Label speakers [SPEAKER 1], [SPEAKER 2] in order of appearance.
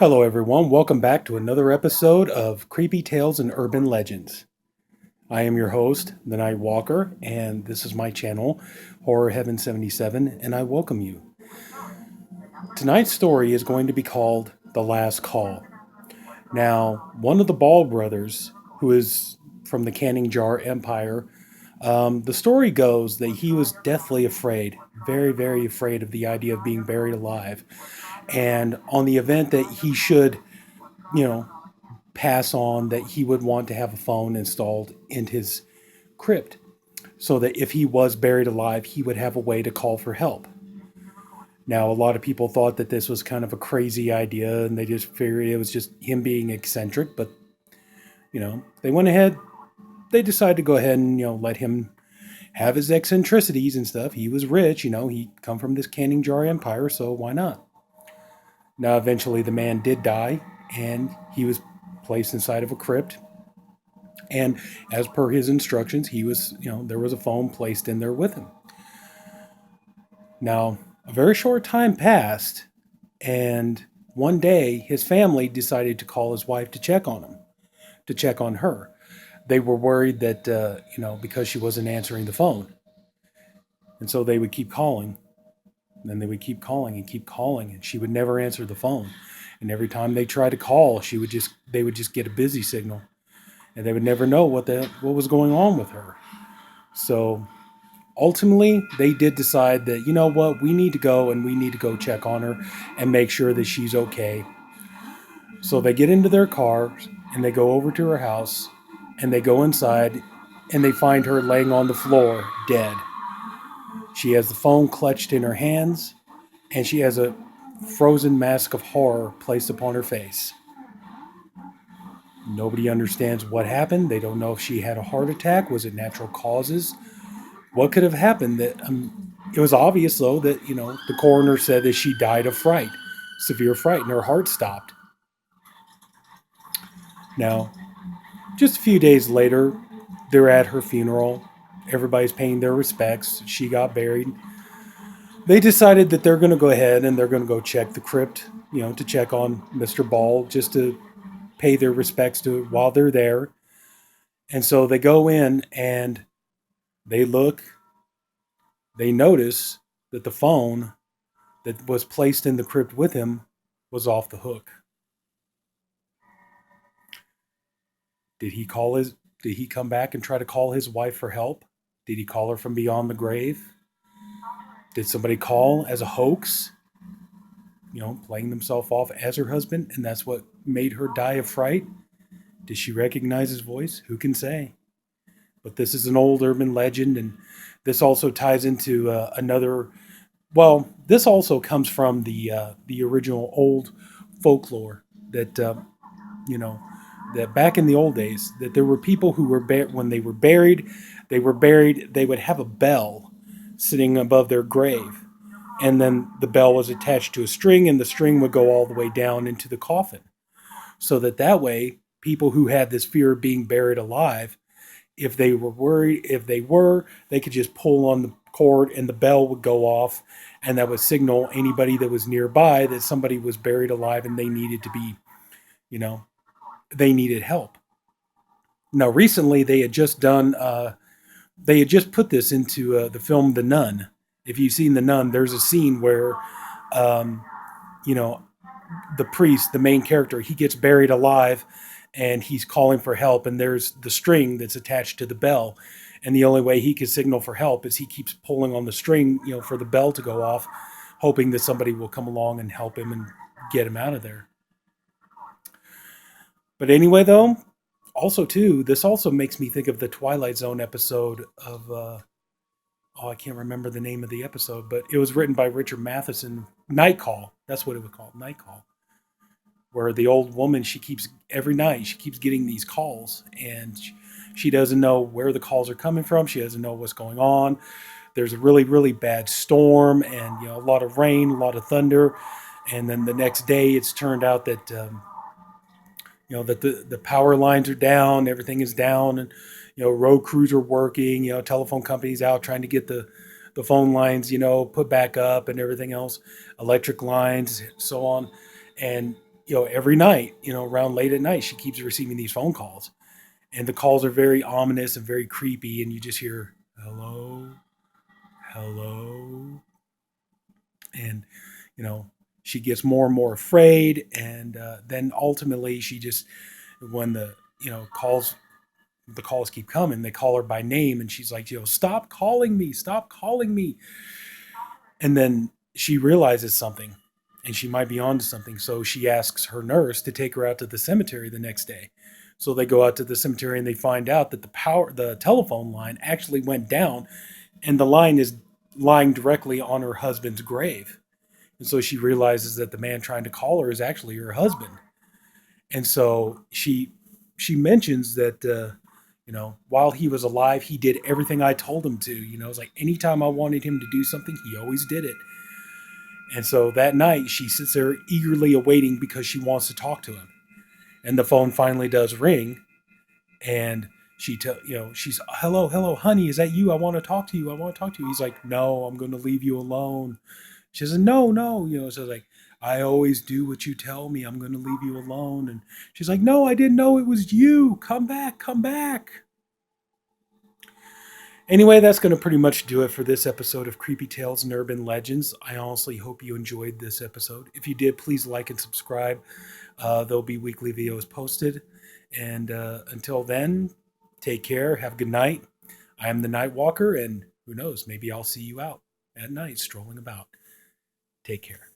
[SPEAKER 1] Hello, everyone. Welcome back to another episode of Creepy Tales and Urban Legends. I am your host, The Night Walker, and this is my channel, Horror Heaven 77, and I welcome you. Tonight's story is going to be called The Last Call. Now, one of the Ball brothers, who is from the Canning Jar Empire, the story goes that he was deathly afraid, very, very afraid of the idea of being buried alive. And on the event that he should, you know, pass on, that he would want to have a phone installed in his crypt so that if he was buried alive, he would have a way to call for help. Now, a lot of people thought that this was kind of a crazy idea and they just figured it was just him being eccentric, but they went ahead, they decided to go ahead and, let him have his eccentricities and stuff. He was rich, he come from this canning jar empire, so why not? Now, eventually the man did die and he was placed inside of a crypt. And as per his instructions, he was, there was a phone placed in there with him. Now, a very short time passed, and one day his family decided to call his wife to check on him, to check on her. They were worried that, because she wasn't answering the phone. And so they would keep calling. And then they would keep calling and keep calling, and she would never answer the phone. And every time they tried to call, they would just get a busy signal, and they would never know what was going on with her. So ultimately, they did decide that, you know what, we need to go and we need to go check on her and make sure that she's okay. So they get into their car and they go over to her house and they go inside and they find her laying on the floor dead. She has the phone clutched in her hands and she has a frozen mask of horror placed upon her face. Nobody understands what happened. They don't know if she had a heart attack. Was it natural causes? What could have happened? It was obvious, though, that, the coroner said that she died of fright, severe fright, and her heart stopped. Now, just a few days later, they're at her funeral. Everybody's paying their respects. She got buried. They decided that they're going to go ahead and they're going to go check the crypt, to check on Mr. Ball, just to pay their respects to while they're there. And so they go in and they look, they notice that the phone that was placed in the crypt with him was off the hook. Did he come back and try to call his wife for help? Did he call her from beyond the grave? Did somebody call as a hoax? Playing themselves off as her husband, and that's what made her die of fright? Did she recognize his voice? Who can say? But this is an old urban legend, and this also ties into another. Well, this also comes from the original old folklore that that back in the old days that there were people who were when they were buried, they would have a bell sitting above their grave, and then the bell was attached to a string, and the string would go all the way down into the coffin, so that way people who had this fear of being buried alive, if they were worried, they could just pull on the cord and the bell would go off, and that would signal anybody that was nearby that somebody was buried alive and they needed to be, they needed help. Now, recently they had just put this into the film The Nun. If you've seen The Nun, there's a scene where, um, you know, the priest, the main character, he gets buried alive and he's calling for help, and there's the string that's attached to the bell, and the only way he can signal for help is he keeps pulling on the string, for the bell to go off, hoping that somebody will come along and help him and get him out of there. But anyway, though, also too, this also makes me think of the Twilight Zone episode of I can't remember the name of the episode, but it was written by Richard Matheson. Night Call, that's what it was called, Night Call, where the old woman, she keeps every night she keeps getting these calls, and she doesn't know where the calls are coming from. She doesn't know what's going on. There's a really, really bad storm, and a lot of rain, a lot of thunder, and then the next day it's turned out that that the power lines are down, everything is down, and road crews are working, telephone companies out trying to get the phone lines put back up and everything else, electric lines, so on. And every night, around late at night, she keeps receiving these phone calls, and the calls are very ominous and very creepy, and you just hear hello, hello, and you know she gets more and more afraid, and then ultimately she just when the calls keep coming, they call her by name, and she's like, stop calling me, stop calling me, and then she realizes something, and she might be onto something, so she asks her nurse to take her out to the cemetery the next day. So they go out to the cemetery and they find out that the telephone line actually went down, and the line is lying directly on her husband's grave. And so she realizes that the man trying to call her is actually her husband. And so she mentions that while he was alive, he did everything I told him to. It's like anytime I wanted him to do something, he always did it. And so that night, she sits there eagerly awaiting because she wants to talk to him. And the phone finally does ring, and she's hello, hello, honey, is that you? I want to talk to you. I want to talk to you. He's like, no, I'm going to leave you alone. She says, no, no, so it's like, I always do what you tell me. I'm going to leave you alone. And she's like, no, I didn't know it was you. Come back, come back. Anyway, that's going to pretty much do it for this episode of Creepy Tales and Urban Legends. I honestly hope you enjoyed this episode. If you did, please like and subscribe. There'll be weekly videos posted. And until then, take care. Have a good night. I am the Night Walker, and who knows, maybe I'll see you out at night strolling about. Take care.